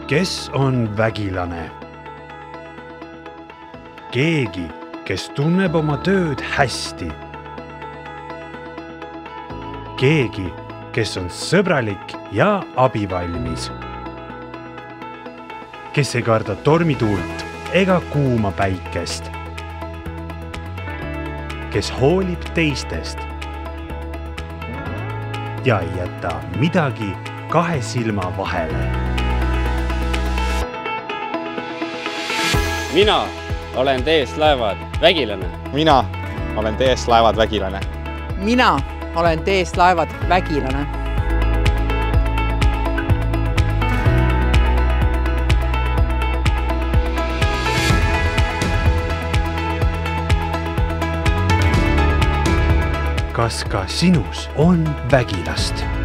Kes on vägilane? Keegi, kes tunneb oma tööd hästi. Keegi, kes on sõbralik ja abivalmis. Kes ei karda tormituult ega kuuma päikest. Kes hoolib teistest ja ei jäta midagi kahe silma vahele. Mina olen TS Laevad vägilane. Mina olen TS Laevad vägilane. Mina olen TS Laevad vägilane. Kas ka sinus on vägilast?